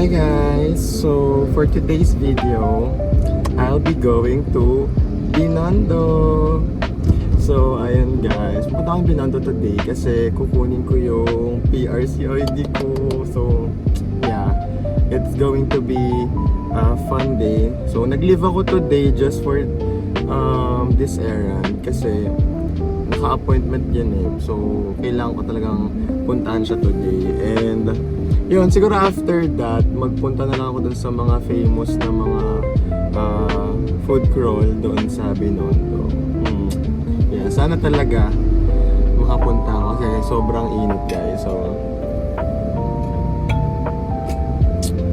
Hi guys! So for today's video, I'll be going to Binondo. So ayun guys, pupunta akong Binondo today kasi kukunin ko yung PRCOD ko. So yeah, it's going to be a fun day. So nag-leave ako today just for this errand kasi naka-appointment yan eh. So kailangan ko talagang puntahan siya today. And yun, siguro after that, magpunta na lang ako dun sa mga famous na mga food crawl doon sa Binondo. Yeah, sana talaga makapunta ako kasi sobrang init guys. So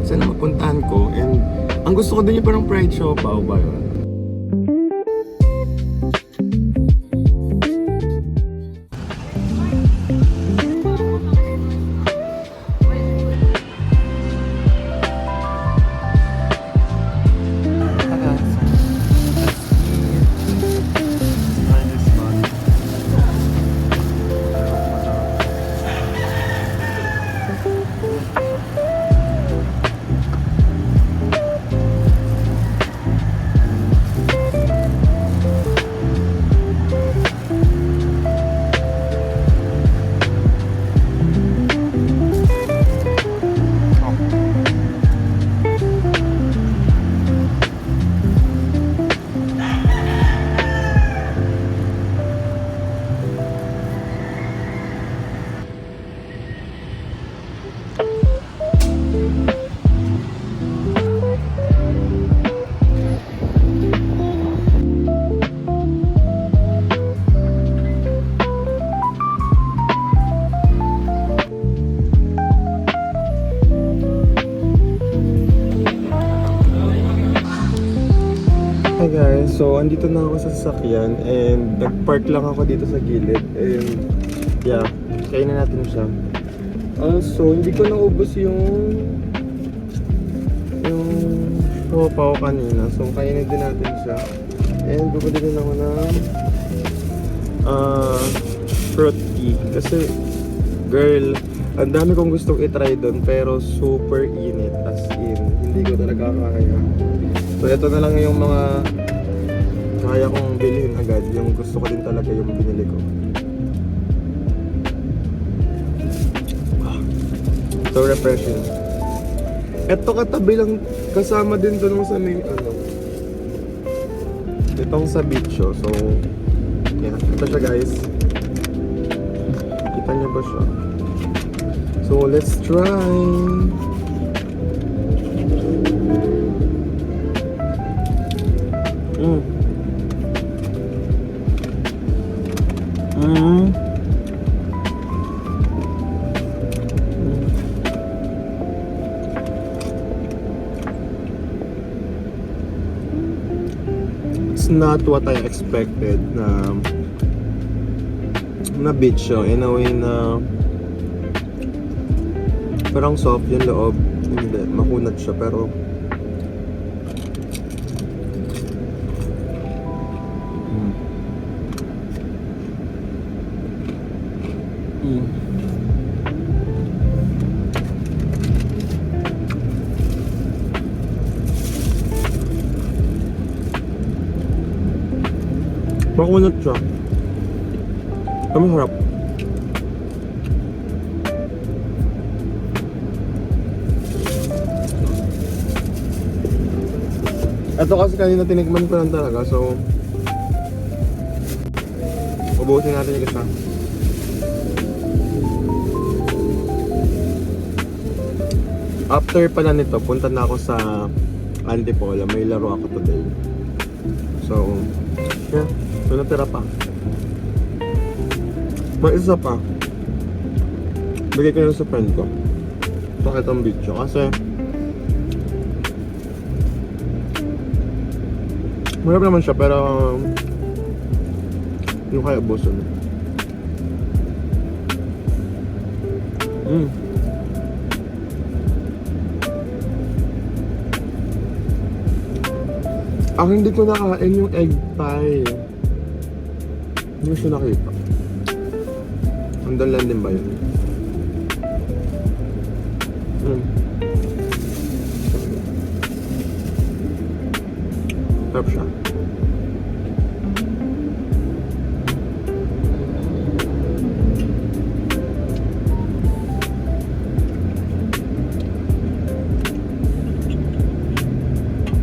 sana mapuntahan ko. And ang gusto ko din yung parang pride siopaw ba yun? Hi guys, so andito na ako sa sasakyan and nag-park lang ako dito sa gilid and yeah, kainin natin siya. Also, hindi ko naubos yung siopaw kanina, so kainin din natin siya. And bumili din ako ng fruit tea kasi girl, ang dami kong gustong i-try doon pero super init, as in hindi ko talaga kaya. So ito na lang yung mga kaya kong bilhin agad. Yung gusto ko din talaga yung binili ko. So refreshing. Ito katabi lang, kasama din doon sa may itong sa Bicho. So yeah, ito siya guys. Kita niyo ba siya? So let's try. It's not what I expected na Bicho in a way na parang soft yung loob, hindi makunat siya pero makunat siya. Ang masarap. Ito kasi kanina tinikman ko lang talaga, so ubusin natin yung isa. After pala nito, punta na ako sa Antipola. May laro ako today. So, yeah. So, natira pa. May isa pa. Bigay ko na sa friend ko. Bakit ang Bicho? Kasi marap naman siya, pero yung kaya buson. Ang hindi ko nakain yung egg pie. Hindi ko siya nakita. Andun lang din ba yun? Masarap siya.